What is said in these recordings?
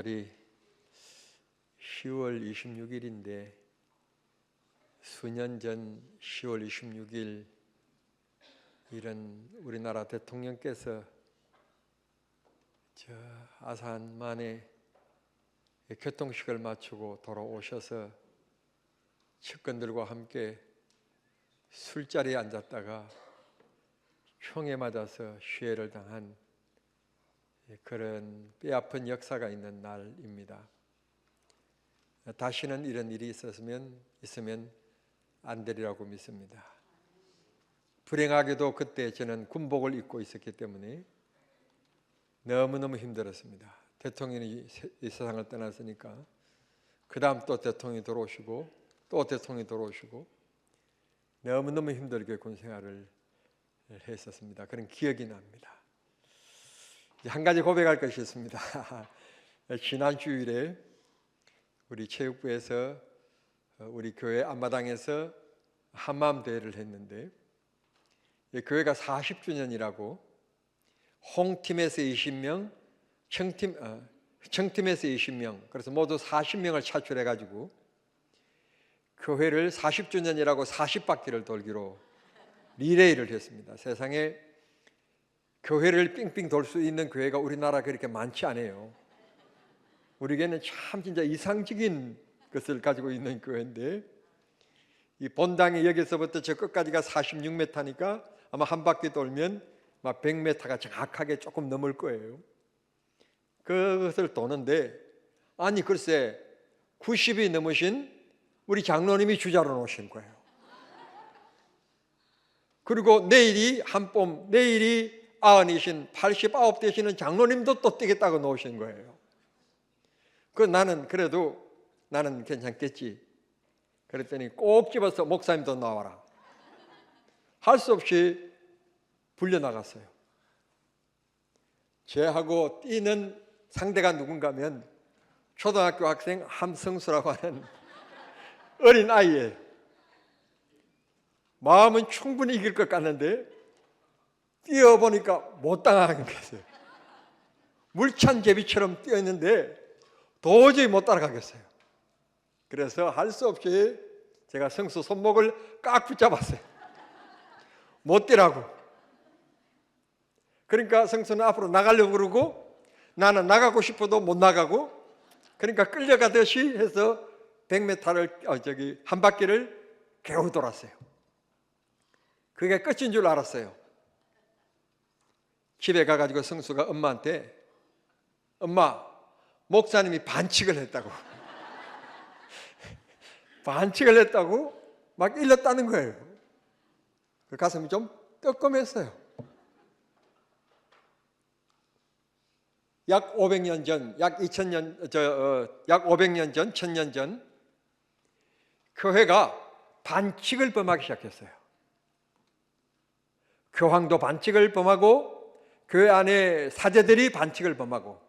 날이 10월 26일인데 수년 전 10월 26일 이런 우리나라 대통령께서 저 아산만에 교통식을 마치고 돌아오셔서 측근들과 함께 술자리에 앉았다가 총에 맞아서 쉬해를 당한 그런 뼈아픈 역사가 있는 날입니다. 다시는 이런 일이 있으면 안 되리라고 믿습니다. 불행하게도 그때 저는 군복을 입고 있었기 때문에 너무너무 힘들었습니다. 대통령이 이 세상을 떠났으니까 그 다음 또 대통령이 들어오시고 또 대통령이 들어오시고 너무너무 힘들게 군생활을 했었습니다. 그런 기억이 납니다. 한 가지 고백할 것이 있습니다. 지난 주일에 우리 체육부에서 우리 교회 앞마당에서 한마음 대회를 했는데 교회가 40주년이라고 홍팀에서 20명, 청팀에서 20명, 그래서 모두 40명을 차출해가지고 교회를 40주년이라고 40바퀴를 돌기로 리레이를 했습니다. 세상에 교회를 삥삥 돌 수 있는 교회가 우리나라 그렇게 많지 않아요. 우리 교회는 참 진짜 이상적인 것을 가지고 있는 교회인데 이 본당이 여기서부터 저 끝까지가 46m니까 아마 한 바퀴 돌면 막 100m가 정확하게 조금 넘을 거예요. 그것을 도는데 아니 글쎄 90이 넘으신 우리 장로님이 주자로 놓으신 거예요. 그리고 내일이 한뼘, 내일이 90이신 89 되시는 장로님도 또 뛰겠다고 놓으신 거예요. 나는 괜찮겠지. 그랬더니 꼭 집어서 목사님도 나와라. 할 수 없이 불려나갔어요. 저하고 뛰는 상대가 누군가면 초등학교 학생 함성수라고 하는 어린 아이예요. 마음은 충분히 이길 것 같는데 뛰어보니까 못 당하는 거였어요. 물찬 제비처럼 뛰었는데 도저히 못 따라가겠어요. 그래서 할 수 없이 제가 성수 손목을 꽉 붙잡았어요. 못 뛰라고. 그러니까 성수는 앞으로 나가려고 그러고 나는 나가고 싶어도 못 나가고 그러니까 끌려가듯이 해서 100m를 한 바퀴를 겨우 돌았어요. 그게 끝인 줄 알았어요. 집에 가가지고 성수가 엄마한테 엄마 목사님이 반칙을 했다고 반칙을 했다고 막 일렀다는 거예요. 그 가슴이 좀 뜨끔했어요. 약 500년 전, 약 2000년, 약 500년 전, 1000년 전 교회가 반칙을 범하기 시작했어요. 교황도 반칙을 범하고 교회 안에 사제들이 반칙을 범하고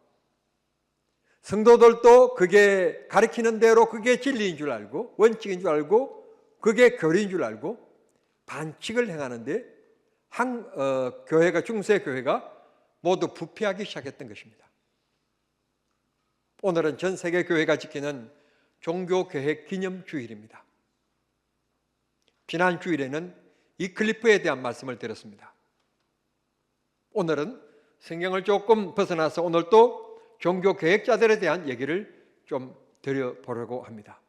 성도들도 그게 가르치는 대로 그게 진리인 줄 알고 원칙인 줄 알고 그게 교리인 줄 알고 반칙을 행하는데 교회가 중세 교회가 모두 부패하기 시작했던 것입니다. 오늘은 전 세계 교회가 지키는 종교개혁 기념주일입니다. 지난 주일에는 이클리프에 대한 말씀을 드렸습니다. 오늘은 성경을 조금 벗어나서 오늘 또 종교개혁자들에 대한 얘기를 좀 드려보려고 합니다.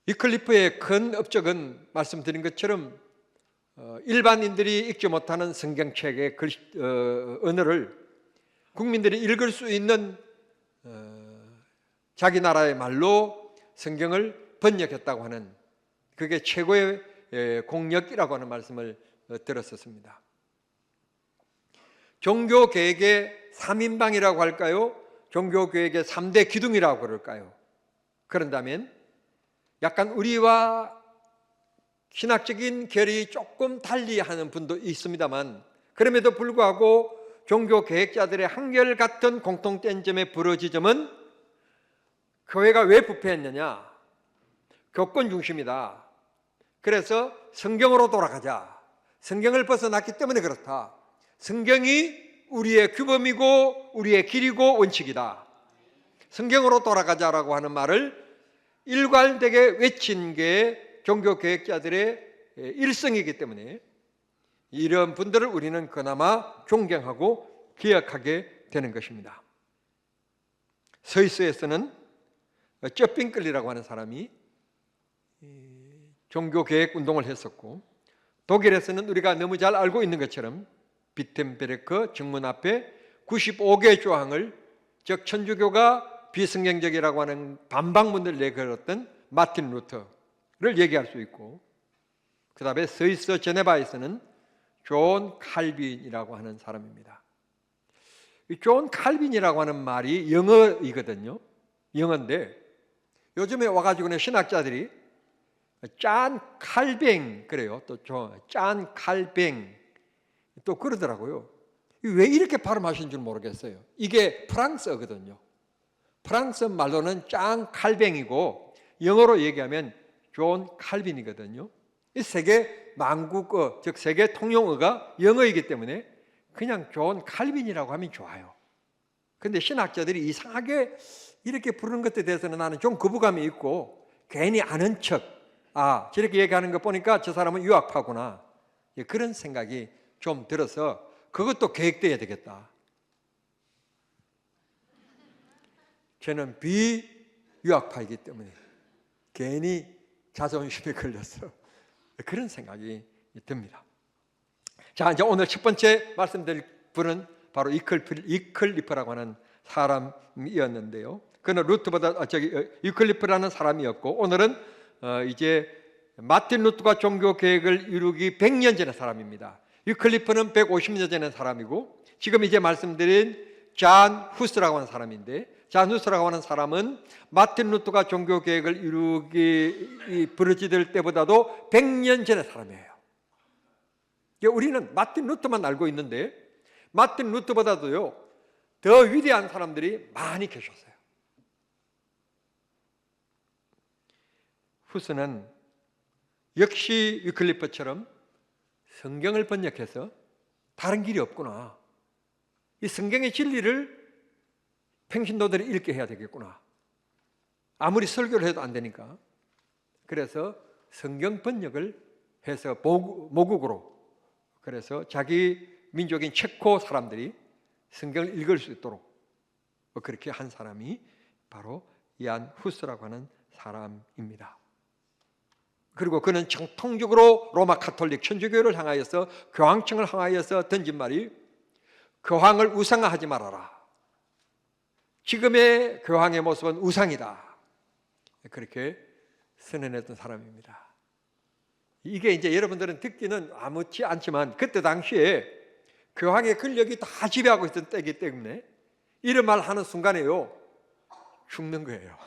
이클리프의 큰 업적은 말씀드린 것처럼 일반인들이 읽지 못하는 성경책의 언어를 국민들이 읽을 수 있는 자기 나라의 말로 성경을 번역했다고 하는 그게 최고의 공력이라고 하는 말씀을 들었었습니다. 종교개혁의 3인방이라고 할까요? 종교개혁의 3대 기둥이라고 그럴까요? 그런다면 약간 우리와 신학적인 결이 조금 달리하는 분도 있습니다만 그럼에도 불구하고 종교개혁자들의 한결같은 공통된 점의 부러지점은 교회가 왜 부패했느냐? 교권 중심이다. 그래서 성경으로 돌아가자. 성경을 벗어났기 때문에 그렇다. 성경이 우리의 규범이고 우리의 길이고 원칙이다. 성경으로 돌아가자라고 하는 말을 일관되게 외친 게 종교개혁자들의 일성이기 때문에 이런 분들을 우리는 그나마 존경하고 기억하게 되는 것입니다. 스위스에서는 쩌핑클리라고 하는 사람이 종교개혁 운동을 했었고, 독일에서는 우리가 너무 잘 알고 있는 것처럼 비텐베르크 정문 앞에 95개의 조항을, 즉 천주교가 비성경적이라고 하는 반박문을 내걸었던 마틴 루터를 얘기할 수 있고, 그 다음에 스위스 제네바에서는 존 칼빈이라고 하는 사람입니다. 이 존 칼빈이라고 하는 말이 영어이거든요. 영어인데 요즘에 와가지고는 신학자들이 짠 칼뱅 그래요. 또 짠 칼뱅 또 그러더라고요. 왜 이렇게 발음하신 줄 모르겠어요. 이게 프랑스어거든요. 프랑스 말로는 짠 칼뱅이고 영어로 얘기하면 존 칼빈이거든요. 이 세계 만국어, 즉 세계 통용어가 영어이기 때문에 그냥 존 칼빈이라고 하면 좋아요. 근데 신학자들이 이상하게 이렇게 부르는 것에 대해서는 나는 좀 거부감이 있고, 괜히 아는 척, 저렇게 얘기하는 거 보니까 저 사람은 유학파구나, 그런 생각이 좀 들어서 그것도 계획돼야 되겠다. 저는 비유학파이기 때문에 괜히 자존심에 걸려서 그런 생각이 듭니다. 자, 이제 오늘 첫 번째 말씀드릴 분은 바로 위클리프라고 하는 사람이었는데요. 그는 위클리프라는 사람이었고, 오늘은 이제 마틴 루터가 종교 계획을 이루기 100년 전의 사람입니다. 위클리프는 150년 전의 사람이고, 지금 이제 말씀드린 잔 후스라고 하는 사람인데, 잔 후스라고 하는 사람은 마틴 루터가 종교 계획을 이루기 부르짖을 때보다도 100년 전의 사람이에요. 우리는 마틴 루터만 알고 있는데 마틴 루터보다도요 더 위대한 사람들이 많이 계셨어요. 후스는 역시 위클리프처럼 성경을 번역해서 다른 길이 없구나, 이 성경의 진리를 평신도들이 읽게 해야 되겠구나, 아무리 설교를 해도 안 되니까. 그래서 성경 번역을 해서 모국어로, 그래서 자기 민족인 체코 사람들이 성경을 읽을 수 있도록 그렇게 한 사람이 바로 얀 후스라고 하는 사람입니다. 그리고 그는 정통적으로 로마 카톨릭 천주교를 향하여서, 교황청을 향하여서 던진 말이 교황을 우상화하지 말아라, 지금의 교황의 모습은 우상이다, 그렇게 선언했던 사람입니다. 이게 이제 여러분들은 듣기는 아무렇지 않지만 그때 당시에 교황의 권력이 다 지배하고 있던 때이기 때문에 이런 말 하는 순간에요 죽는 거예요.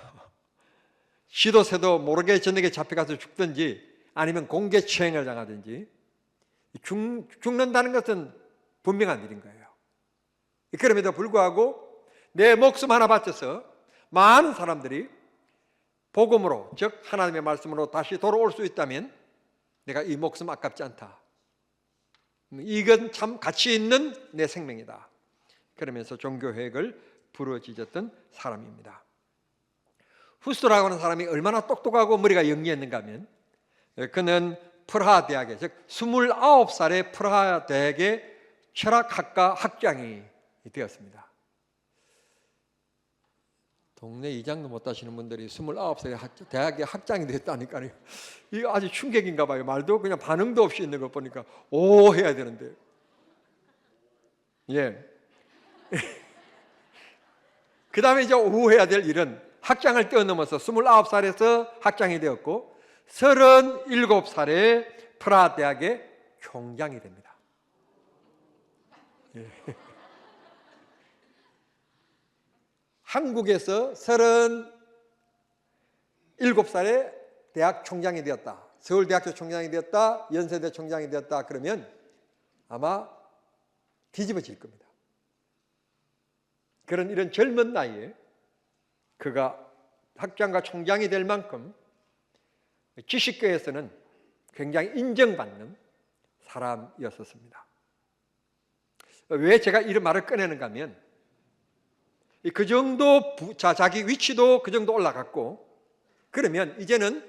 지도새도 모르게 저녁에 잡혀가서 죽든지 아니면 공개추행을 당하든지, 죽는다는 것은 분명한 일인 거예요. 그럼에도 불구하고 내 목숨 하나 바쳐서 많은 사람들이 복음으로, 즉 하나님의 말씀으로 다시 돌아올 수 있다면 내가 이 목숨 아깝지 않다, 이건 참 가치 있는 내 생명이다, 그러면서 종교개혁을 부르짖었던 사람입니다. 후스라고 하는 사람이 얼마나 똑똑하고 머리가 영리했는가 하면, 그는 프라하 대학에, 즉 29살에 프라하 대학의 철학학과 학장이 되었습니다. 동네 이장도 못 하시는 분들이 29살에 대학의 학장이 됐다니까요. 이거 아주 충격인가 봐요. 말도 그냥 반응도 없이 있는 거 보니까 오 해야 되는데. 예. 그 다음에 이제 오 해야 될 일은, 학장을 뛰어넘어서 29살에서 학장이 되었고 37살에 프라하 대학의 총장이 됩니다. 예. 한국에서 37살에 대학 총장이 되었다, 서울대학교 총장이 되었다, 연세대 총장이 되었다, 그러면 아마 뒤집어질 겁니다. 이런 젊은 나이에 그가 학장과 총장이 될 만큼 지식계에서는 굉장히 인정받는 사람이었습니다. 왜 제가 이런 말을 꺼내는가 하면 그 정도 자기 위치도 그 정도 올라갔고, 그러면 이제는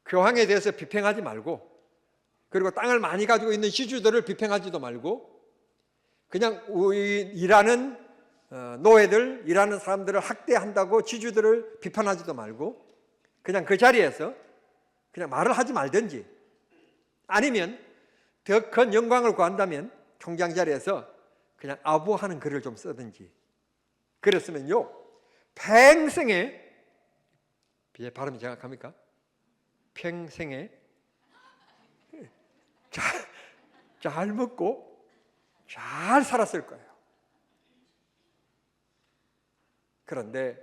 교황에 대해서 비평하지 말고, 그리고 땅을 많이 가지고 있는 시주들을 비평하지도 말고, 그냥 일하는 노예들, 일하는 사람들을 학대한다고 지주들을 비판하지도 말고, 그냥 그 자리에서 그냥 말을 하지 말든지, 아니면 더 큰 영광을 구한다면 총장 자리에서 그냥 아부하는 글을 좀 쓰든지, 그랬으면요 평생에, 발음이 정확합니까? 평생에 잘 먹고 잘 살았을 거예요. 그런데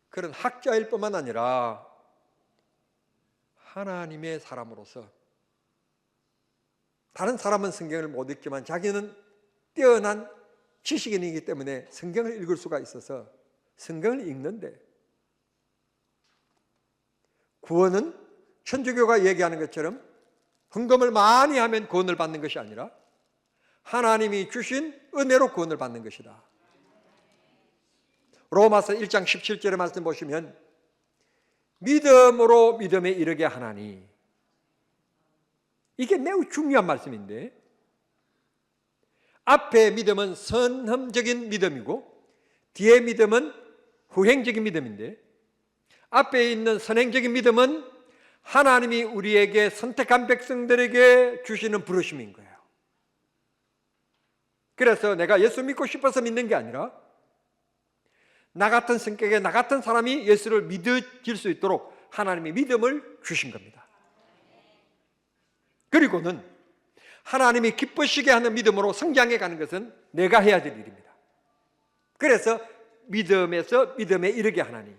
그런 학자일 뿐만 아니라 하나님의 사람으로서, 다른 사람은 성경을 못 읽지만 자기는 뛰어난 지식인이기 때문에 성경을 읽을 수가 있어서 성경을 읽는데, 구원은 천주교가 얘기하는 것처럼 헌금을 많이 하면 구원을 받는 것이 아니라 하나님이 주신 은혜로 구원을 받는 것이다. 로마서 1장 17절의 말씀 보시면 믿음으로 믿음에 이르게 하나니, 이게 매우 중요한 말씀인데, 앞에 믿음은 선험적인 믿음이고 뒤에 믿음은 후행적인 믿음인데, 앞에 있는 선행적인 믿음은 하나님이 우리에게 선택한 백성들에게 주시는 부르심인 거예요. 그래서 내가 예수 믿고 싶어서 믿는 게 아니라 나 같은 성격의 나 같은 사람이 예수를 믿어질 수 있도록 하나님이 믿음을 주신 겁니다. 그리고는 하나님이 기쁘시게 하는 믿음으로 성장해 가는 것은 내가 해야 될 일입니다. 그래서 믿음에서 믿음에 이르게 하나니,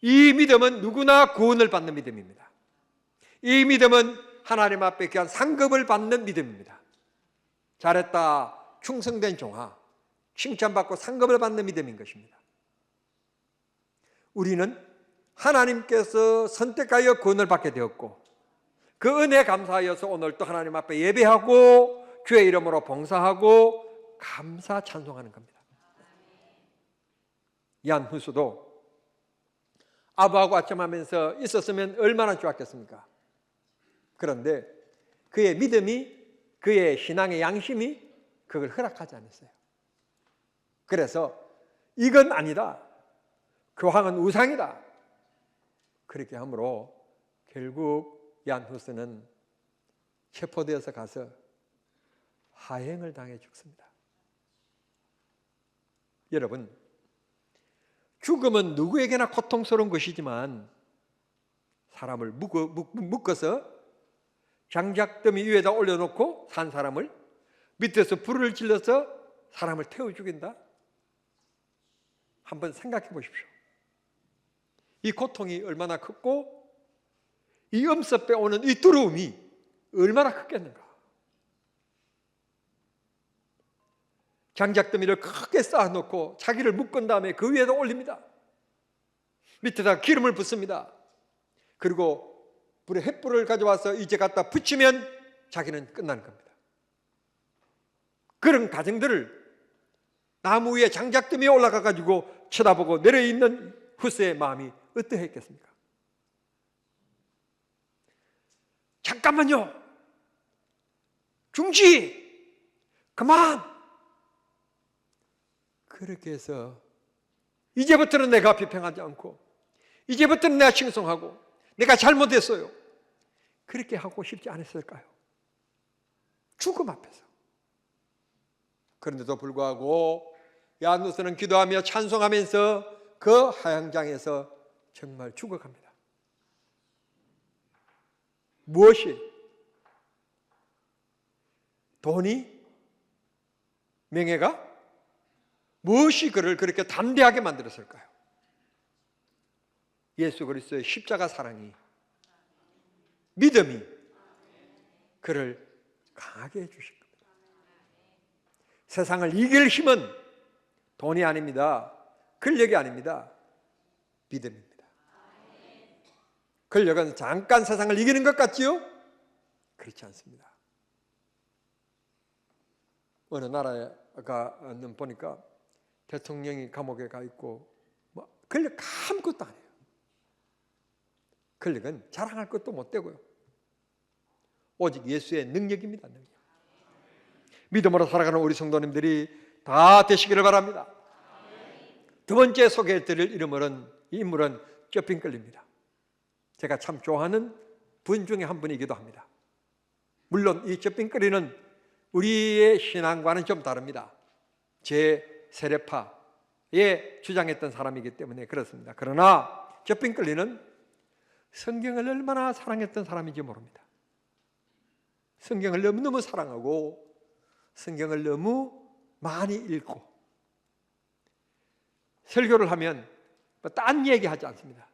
이 믿음은 누구나 구원을 받는 믿음입니다. 이 믿음은 하나님 앞에 귀한 상급을 받는 믿음입니다. 잘했다, 충성된 종아, 칭찬받고 상급을 받는 믿음인 것입니다. 우리는 하나님께서 선택하여 구원을 받게 되었고, 그 은혜에 감사하여서 오늘 또 하나님 앞에 예배하고 주의 이름으로 봉사하고 감사 찬송하는 겁니다. 이안 후수도 아부하고 아첨하면서 있었으면 얼마나 좋았겠습니까? 그런데 그의 믿음이, 그의 신앙의 양심이 그걸 허락하지 않았어요. 그래서 이건 아니다, 교황은 우상이다, 그렇게 하므로 결국 이안 후스는 체포되어서 가서 하행을 당해 죽습니다. 여러분, 죽음은 누구에게나 고통스러운 것이지만 사람을 묶어서 장작더미 위에다 올려놓고 산 사람을 밑에서 불을 질러서 사람을 태워 죽인다? 한번 생각해 보십시오. 이 고통이 얼마나 컸고 이 엄습에 오는 이 두려움이 얼마나 컸겠는가. 장작더미를 크게 쌓아놓고 자기를 묶은 다음에 그 위에다 올립니다. 밑에다 기름을 붓습니다. 그리고 불에 횃불을 가져와서 이제 갖다 붙이면 자기는 끝나는 겁니다. 그런 가정들을 나무 위에 장작더미에 올라가 가지고 쳐다보고 내려있는 후스의 마음이 어떠했겠습니까? 잠깐만요, 중지, 그만. 그렇게 해서 이제부터는 내가 비평하지 않고, 이제부터는 내가 칭송하고, 내가 잘못했어요, 그렇게 하고 싶지 않았을까요? 죽음 앞에서. 그런데도 불구하고 이안 후스는 기도하며 찬송하면서 그 하향장에서 정말 죽어갑니다. 무엇이? 돈이? 명예가? 무엇이 그를 그렇게 담대하게 만들었을까요? 예수 그리스도의 십자가 사랑이, 믿음이 그를 강하게 해주신 겁니다. 세상을 이길 힘은 돈이 아닙니다. 권력이 아닙니다. 믿음입니다. 권력은 잠깐 세상을 이기는 것 같지요? 그렇지 않습니다. 어느 나라가 보니까 대통령이 감옥에 가 있고 뭐 권력 아무것도 안 해요. 권력은 자랑할 것도 못 되고요. 오직 예수의 능력입니다. 능력. 믿음으로 살아가는 우리 성도님들이 다 되시기를 바랍니다. 두 번째 소개해드릴 인물은 쩌핑끌리입니다. 제가 참 좋아하는 분 중에 한 분이기도 합니다. 물론 이 쩌핑끌리는 우리의 신앙과는 좀 다릅니다. 제 세례파에 주장했던 사람이기 때문에 그렇습니다. 그러나 쩌핑끌리는 성경을 얼마나 사랑했던 사람인지 모릅니다. 성경을 너무너무 사랑하고 성경을 너무 많이 읽고 설교를 하면 딴 얘기하지 않습니다.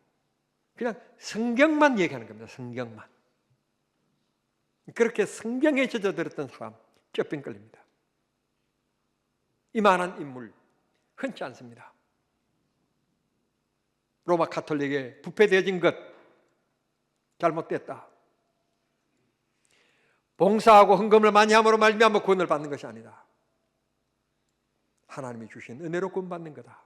그냥 성경만 얘기하는 겁니다. 성경만. 그렇게 성경에 젖어들었던 사람 쩌핑끌리입니다. 이만한 인물 흔치 않습니다. 로마 가톨릭에 부패되어진 것 잘못됐다. 봉사하고 헌금을 많이 함으로 말미암아 구원을 받는 것이 아니다. 하나님이 주신 은혜로 구원받는 거다.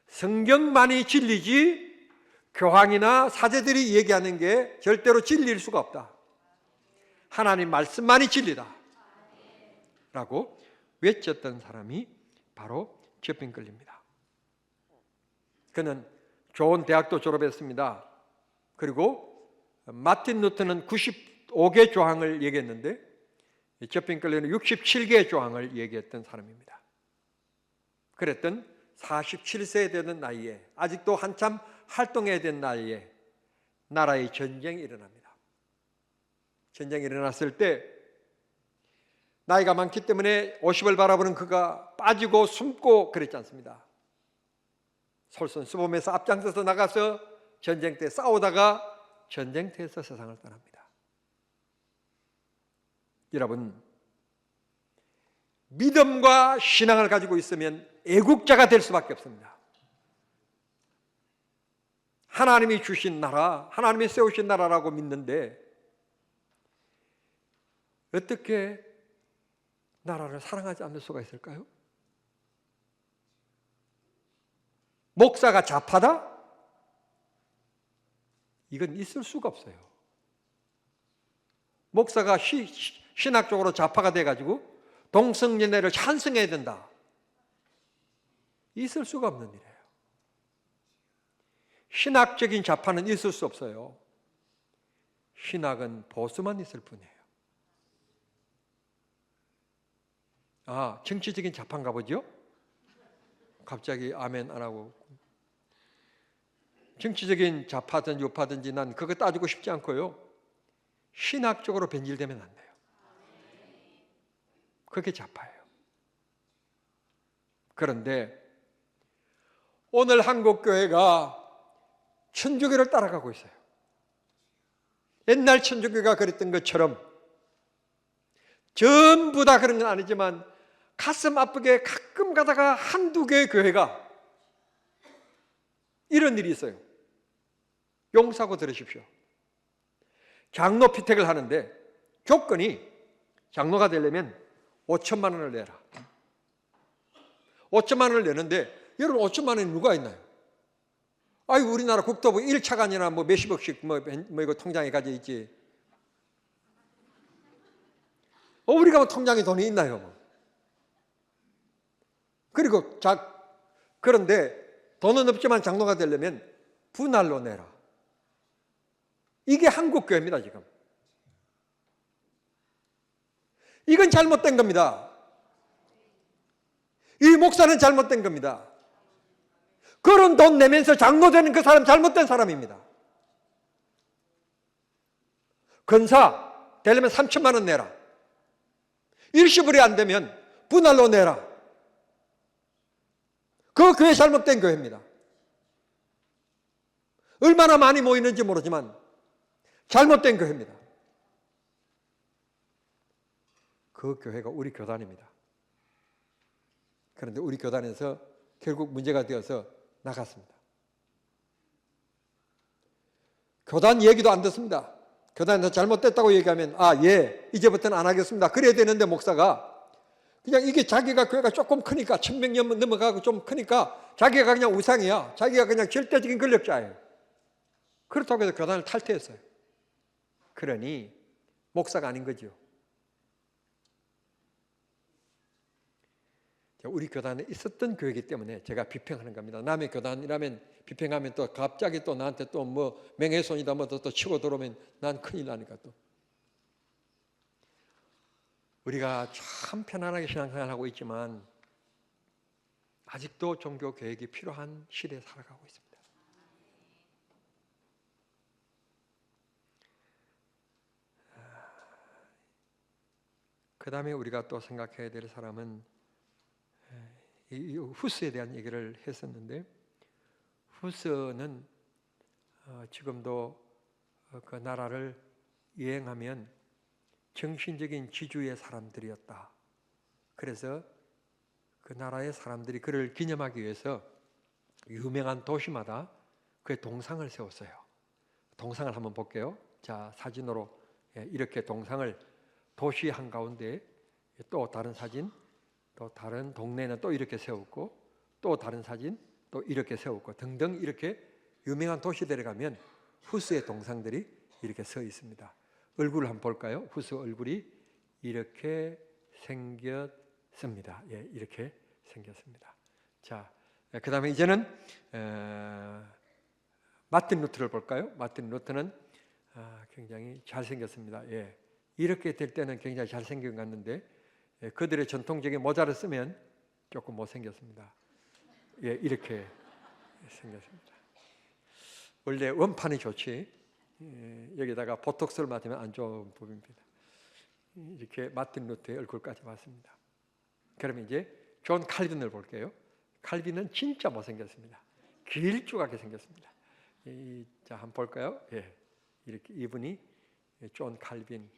성경만이 진리지 교황이나 사제들이 얘기하는 게 절대로 진리일 수가 없다. 하나님 말씀만이 진리다 라고 외쳤던 사람이 바로 쩌핑끌리입니다. 그는 좋은 대학도 졸업했습니다. 그리고 마틴 루터는 95개 조항을 얘기했는데 쩌핑끌리는 67개의 조항을 얘기했던 사람입니다. 그랬던 47세 되는 나이에 아직도 한참 활동해야 된 나이에 나라의 전쟁이 일어납니다. 전쟁이 일어났을 때 나이가 많기 때문에 50을 바라보는 그가 빠지고 숨고 그랬지 않습니다. 솔선수범해서 앞장서서 나가서 전쟁터에 싸우다가 전쟁터에서 세상을 떠납니다. 여러분, 믿음과 신앙을 가지고 있으면 애국자가 될 수밖에 없습니다. 하나님이 주신 나라, 하나님이 세우신 나라라고 믿는데 어떻게 나라를 사랑하지 않을 수가 있을까요? 목사가 좌파다? 이건 있을 수가 없어요. 목사가 신학적으로 좌파가 돼가지고 동성연애를 찬성해야 된다. 있을 수가 없는 일이에요. 신학적인 좌파는 있을 수 없어요. 신학은 보수만 있을 뿐이에요. 아, 정치적인 좌파인가 보죠? 갑자기 아멘 안 하고. 정치적인 좌파든지 우파든지 난 그거 따지고 싶지 않고요. 신학적으로 변질되면 안 돼요. 그게 좌파예요. 그런데 오늘 한국교회가 천주교를 따라가고 있어요. 옛날 천주교가 그랬던 것처럼 전부 다 그런 건 아니지만 가슴 아프게 가끔 가다가 한두 개의 교회가 이런 일이 있어요. 용서하고 들으십시오. 장로 피택을 하는데 조건이 장로가 되려면 5천만 원을 내라. 5천만 원을 내는데 여러분 5천만 원이 누가 있나요? 아이 우리나라 국토부 1차관이나 뭐 몇십억씩 뭐 이거 통장에 가져 있지. 우리가 뭐 통장에 돈이 있나요? 그리고 그런데 돈은 없지만 장로가 되려면 분할로 내라. 이게 한국교회입니다 지금. 이건 잘못된 겁니다. 이 목사는 잘못된 겁니다. 그런 돈 내면서 장로 되는 그 사람 잘못된 사람입니다. 권사 되려면 3천만 원 내라. 일시불이 안 되면 분할로 내라. 그 교회 잘못된 교회입니다. 얼마나 많이 모이는지 모르지만 잘못된 교회입니다. 그 교회가 우리 교단입니다. 그런데 우리 교단에서 결국 문제가 되어서 나갔습니다. 교단 얘기도 안 듣습니다. 교단에서 잘못됐다고 얘기하면 예, 이제부터는 안 하겠습니다. 그래야 되는데 목사가 그냥 이게 자기가 교회가 조금 크니까 1000명 넘어가고 좀 크니까 자기가 그냥 우상이야. 자기가 그냥 절대적인 권력자예요. 그렇다고 해서 교단을 탈퇴했어요. 그러니 목사가 아닌 거죠. 우리 교단에 있었던 교회이기 때문에 제가 비평하는 겁니다. 남의 교단이라면 비평하면 또 갑자기 또 나한테 또 뭐 명예훼손이다 뭐 또 치고 들어오면 난 큰일 나니까 또. 우리가 참 편안하게 신앙생활하고 있지만 아직도 종교 개혁이 필요한 시대에 살아가고 있습니다. 그 다음에 우리가 또 생각해야 될 사람은 이 후스에 대한 얘기를 했었는데, 후스는 지금도 그 나라를 여행하면 정신적인 지주의 사람들이었다. 그래서 그 나라의 사람들이 그를 기념하기 위해서 유명한 도시마다 그의 동상을 세웠어요. 동상을 한번 볼게요. 자, 사진으로 이렇게 동상을 도시 한가운데, 또 다른 사진, 또 다른 동네는 또 이렇게 세웠고, 또 다른 사진 또 이렇게 세웠고 등등, 이렇게 유명한 도시들에 가면 후스의 동상들이 이렇게 서 있습니다. 얼굴을 한번 볼까요? 후스 얼굴이 이렇게 생겼습니다. 예, 이렇게 생겼습니다. 자, 그 다음에 이제는 마틴 루터를 볼까요? 마틴 루터는 굉장히 잘생겼습니다. 예, 이렇게 될 때는 굉장히 잘생긴 것 같는데, 그들의 전통적인 모자를 쓰면 조금 못생겼습니다. 예, 이렇게 생겼습니다. 원래 원판이 좋지, 여기다가 보톡스를 맞으면 안 좋은 부분입니다. 이렇게 마틴 루터의 얼굴까지 봤습니다. 그러면 이제 존 칼빈을 볼게요. 칼빈은 진짜 못생겼습니다. 길쭉하게 생겼습니다. 자, 한번 볼까요? 예, 이렇게 이분이 존 칼빈,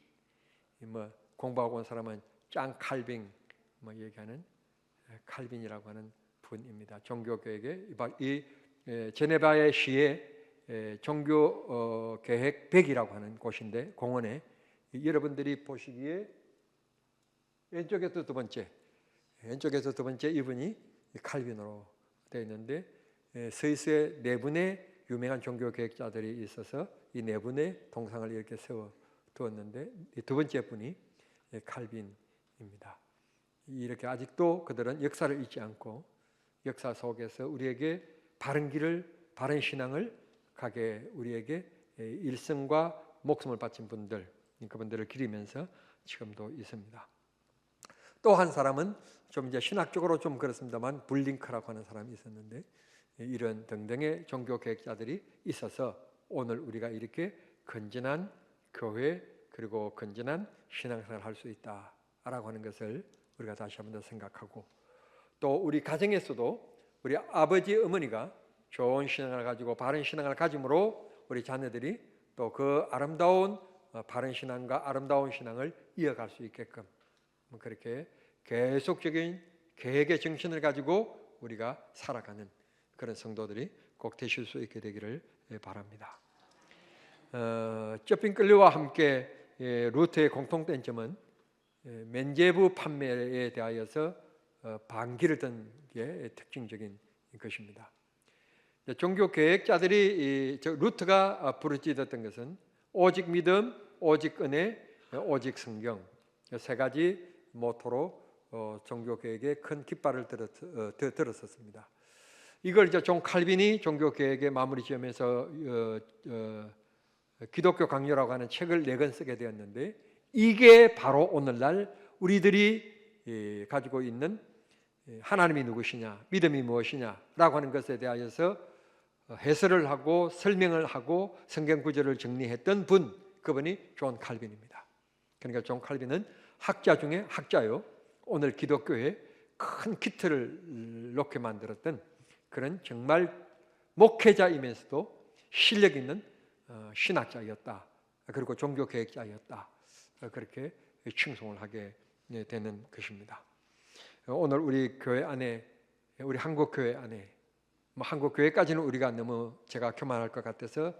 뭐 공부하고 온 사람은 짱 칼빈 뭐 얘기하는 칼빈이라고 하는 분입니다. 종교교육의 이 제네바의 시에 종교 계획 100이라고 하는 곳인데, 공원에 여러분들이 보시기에 왼쪽에서 두 번째 이분이 칼빈으로 되어 있는데, 스위스에 네 분의 유명한 종교 계획자들이 있어서 이 네 분의 동상을 이렇게 세워 두었는데, 두 번째 분이 칼빈입니다. 이렇게 아직도 그들은 역사를 잊지 않고 역사 속에서 우리에게 바른 길을, 바른 신앙을 가게 우리에게 일생과 목숨을 바친 분들, 그분들을 기리면서 지금도 있습니다. 또 한 사람은 좀 이제 신학적으로 좀 그렇습니다만 블링크라고 하는 사람이 있었는데, 이런 등등의 종교 계획자들이 있어서 오늘 우리가 이렇게 건전한 교회 그리고 건전한 신앙생활을 할 수 있다라고 하는 것을 우리가 다시 한번 더 생각하고, 또 우리 가정에서도 우리 아버지 어머니가 좋은 신앙을 가지고 바른 신앙을 가짐으로 우리 자녀들이 또 그 아름다운 바른 신앙과 아름다운 신앙을 이어갈 수 있게끔 그렇게 계속적인 계획의 정신을 가지고 우리가 살아가는 그런 성도들이 꼭 되실 수 있게 되기를 바랍니다. 쩌핑클리와 함께 루터의 공통된 점은 면죄부 판매에 대하여서 반기를 든 게 특징적인 것입니다. 종교 계획자들이 루터가 부르짖었던 것은 오직 믿음, 오직 은혜, 오직 성경, 세 가지 모토로 종교 계획에 큰 깃발을 들었었습니다. 이걸 이제 존 칼빈이 종교 계획의 마무리 지으면서 기독교 강요라고 하는 책을 4권 쓰게 되었는데, 이게 바로 오늘날 우리들이 가지고 있는 하나님이 누구시냐, 믿음이 무엇이냐라고 하는 것에 대하여서 해설을 하고 설명을 하고 성경 구절을 정리했던 분, 그분이 존 칼빈입니다. 그러니까 존 칼빈은 학자 중에 학자요, 오늘 기독교에 큰 기틀을 놓게 만들었던 그런 정말 목회자이면서도 실력 있는 신학자였다. 그리고 종교 계획자였다. 그렇게 칭송을 하게 되는 것입니다. 오늘 우리 교회 안에, 우리 한국 교회 안에, 한국 교회까지는 우리가 너무 제가 교만할 것 같아서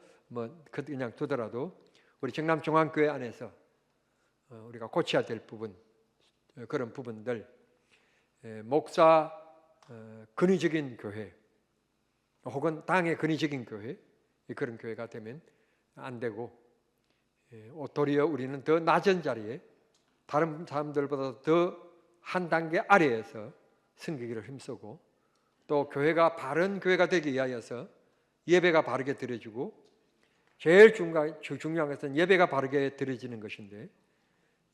그냥 두더라도 우리 정남중앙교회 안에서 우리가 고쳐야 될 부분, 그런 부분들, 목사 근위적인 교회 혹은 당의 근위적인 교회, 그런 교회가 되면 안 되고, 도리어 우리는 더 낮은 자리에 다른 사람들보다 더 한 단계 아래에서 섬기기를 힘쓰고, 또 교회가 바른 교회가 되기 위하여서 예배가 바르게 드려지고, 제일 중요한 것은 예배가 바르게 드려지는 것인데,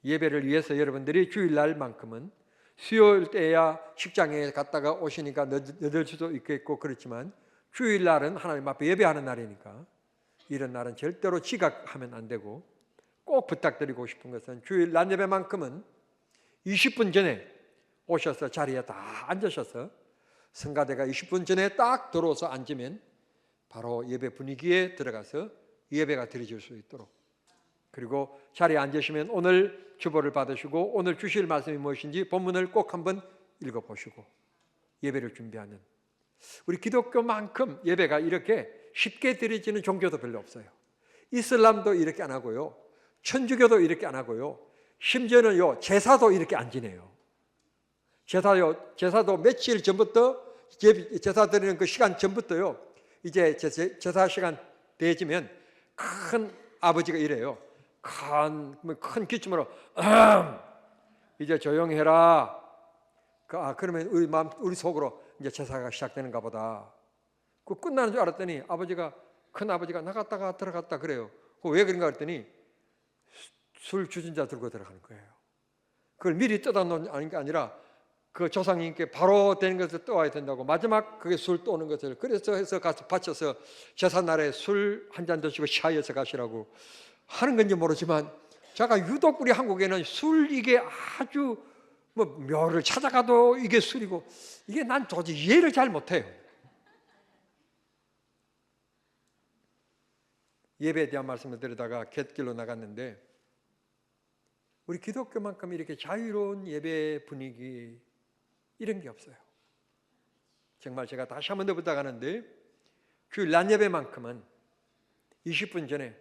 예배를 위해서 여러분들이 주일날만큼은 수요일 때야 직장에 갔다가 오시니까 늦을 수도 있겠고 그렇지만, 주일날은 하나님 앞에 예배하는 날이니까 이런 날은 절대로 지각하면 안 되고, 꼭 부탁드리고 싶은 것은 주일 낮 예배만큼은 20분 전에 오셔서 자리에 다 앉으셔서 성가대가 20분 전에 딱 들어와서 앉으면 바로 예배 분위기에 들어가서 예배가 드려질 수 있도록, 그리고 자리에 앉으시면 오늘 주보를 받으시고 오늘 주실 말씀이 무엇인지 본문을 꼭 한번 읽어보시고 예배를 준비하는, 우리 기독교만큼 예배가 이렇게 쉽게 드려지는 종교도 별로 없어요. 이슬람도 이렇게 안 하고요, 천주교도 이렇게 안 하고요, 심지어는 제사도 이렇게 안 지내요. 제사도 며칠 전부터, 제사 드리는 그 시간 전부터요, 이제 제사 시간 되어지면 큰 아버지가 이래요. 큰 기침으로 이제 조용히 해라. 그러면 우리 속으로 이제 제사가 시작되는가 보다. 그 끝나는 줄 알았더니 큰 아버지가 나갔다가 들어갔다 그래요. 왜 그런가 했더니 술 주전자 들고 들어가는 거예요. 그걸 미리 떠다 놓은 게 아니라 그 조상님께 바로 되는 것을 떠와야 된다고, 마지막 그게 술 떠오는 것을, 그래서 해서 가서 바쳐서 제삿날에 술 한 잔 드시고 샤이어서 가시라고 하는 건지 모르지만, 제가 유독 우리 한국에는 술, 이게 아주 묘를 찾아가도 이게 술이고, 이게 난 도저히 이해를 잘 못해요. 예배에 대한 말씀을 드리다가 갯길로 나갔는데, 우리 기독교만큼 이렇게 자유로운 예배 분위기 이런 게 없어요. 정말 제가 다시 한 번 더 부탁하는데, 주일 낮 예배만큼은 20분 전에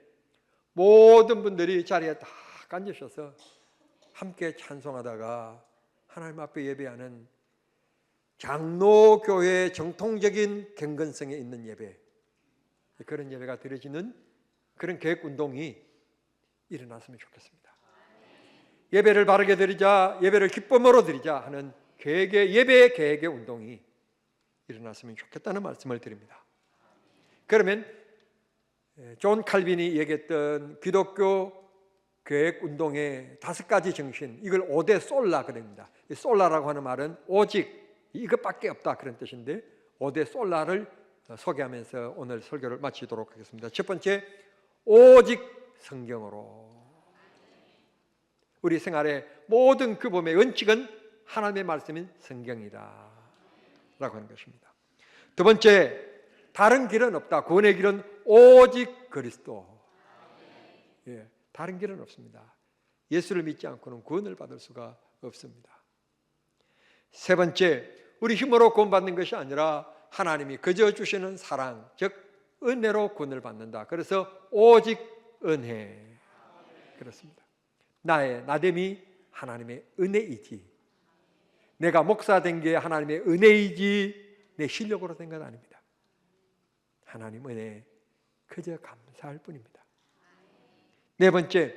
모든 분들이 자리에 다 앉으셔서 함께 찬송하다가 하나님 앞에 예배하는 장로교회의 정통적인 경건성에 있는 예배, 그런 예배가 드려지는 그런 계획운동이 일어났으면 좋겠습니다. 예배를 바르게 드리자, 예배를 기쁨으로 드리자 하는 예배 계획의 운동이 일어났으면 좋겠다는 말씀을 드립니다. 그러면 존 칼빈이 얘기했던 기독교 계획 운동의 5가지 정신, 이걸 5대 솔라 그럽니다. 솔라라고 하는 말은 오직 이것밖에 없다 그런 뜻인데, 5대 솔라를 소개하면서 오늘 설교를 마치도록 하겠습니다. 첫 번째, 오직 성경으로. 우리 생활의 모든 규범의 원칙은 하나님의 말씀인 성경이다 라고 하는 것입니다. 두 번째, 다른 길은 없다. 구원의 길은 오직 그리스도. 다른 길은 없습니다. 예수를 믿지 않고는 구원을 받을 수가 없습니다. 세 번째, 우리 힘으로 구원받는 것이 아니라 하나님이 거저 주시는 사랑, 즉 은혜로 구원을 받는다. 그래서 오직 은혜. 그렇습니다. 나의 나됨이 하나님의 은혜이지, 내가 목사 된 게 하나님의 은혜이지 내 실력으로 된 건 아닙니다. 하나님 은혜 그저 감사할 뿐입니다. 네 번째,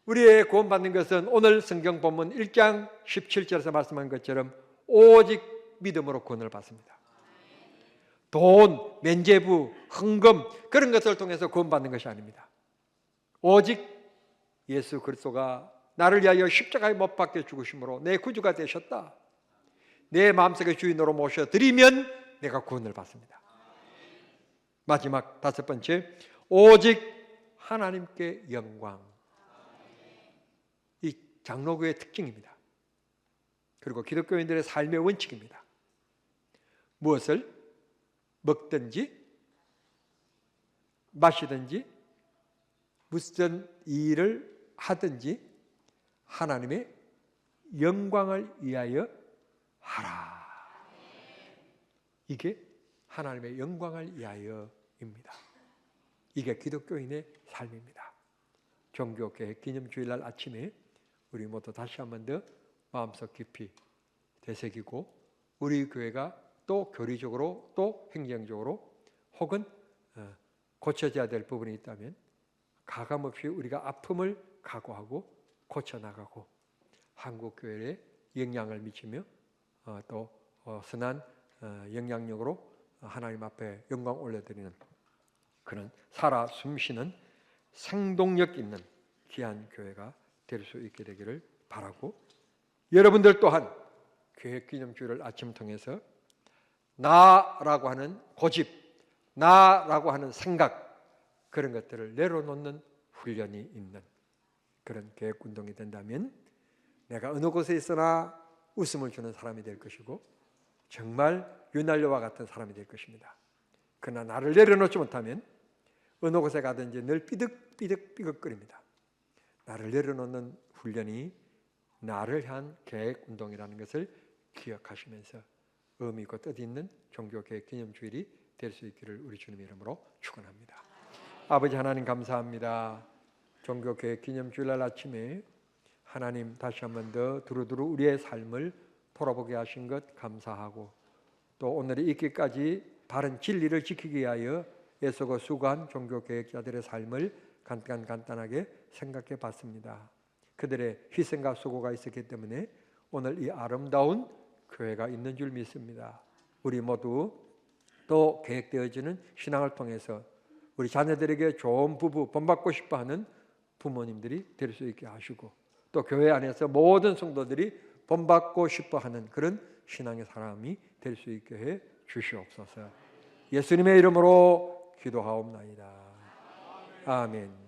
우리의 구원받는 것은 오늘 성경 본문 1장 17절에서 말씀한 것처럼 오직 믿음으로 구원을 받습니다. 돈, 면죄부, 헌금 그런 것을 통해서 구원받는 것이 아닙니다. 오직 예수 그리스도가 나를 위하여 십자가에 못 박혀 죽으심으로 내 구주가 되셨다, 내 마음속의 주인으로 모셔드리면 내가 구원을 받습니다. 마지막 5번째, 오직 하나님께 영광. 이 장로교의 특징입니다. 그리고 기독교인들의 삶의 원칙입니다. 무엇을 먹든지 마시든지 무슨 일을 하든지 하나님의 영광을 위하여 하라. 이게 하나님의 영광을 위하여입니다. 이게 기독교인의 삶입니다. 종교개혁 기념주일날 아침에 우리 모두 다시 한 번 더 마음속 깊이 되새기고 우리 교회가 또 교리적으로 또 행정적으로 혹은 고쳐져야 될 부분이 있다면 가감없이 우리가 아픔을 각오하고 고쳐나가고 한국교회에 영향을 미치며 또 선한 영향력으로 하나님 앞에 영광 올려드리는 그런 살아 숨쉬는 생동력 있는 귀한 교회가 될 수 있게 되기를 바라고 여러분들 또한 교회기념주일을 아침 통해서 나라고 하는 고집, 나라고 하는 생각 그런 것들을 내려놓는 훈련이 있는 그런 교회운동이 된다면 내가 어느 곳에 있으나 웃음을 주는 사람이 될 것이고 정말 유난료와 같은 사람이 될 것입니다. 그러나 나를 내려놓지 못하면 어느 곳에 가든지 늘 삐득삐득삐걱거립니다. 나를 내려놓는 훈련이 나를 향한 계획운동이라는 것을 기억하시면서 의미 있고 뜻 있는 종교개혁 기념주일이 될 수 있기를 우리 주님의 이름으로 축원합니다. 아버지 하나님 감사합니다. 종교개혁 기념주일날 아침에 하나님 다시 한 번 더 두루두루 우리의 삶을 돌아보게 하신 것 감사하고 또 오늘이 있기까지 바른 진리를 지키기 위하여 애쓰고 수고한 종교개혁자들의 삶을 간단하게 생각해 봤습니다. 그들의 희생과 수고가 있었기 때문에 오늘 이 아름다운 교회가 있는 줄 믿습니다. 우리 모두 또 계획되어지는 신앙을 통해서 우리 자녀들에게 좋은 부부 본받고 싶어하는 부모님들이 될 수 있게 하시고 또 교회 안에서 모든 성도들이 본받고 싶어하는 그런 신앙의 사람이 될 수 있게 해 주시옵소서. 예수님의 이름으로 기도하옵나이다. 아멘.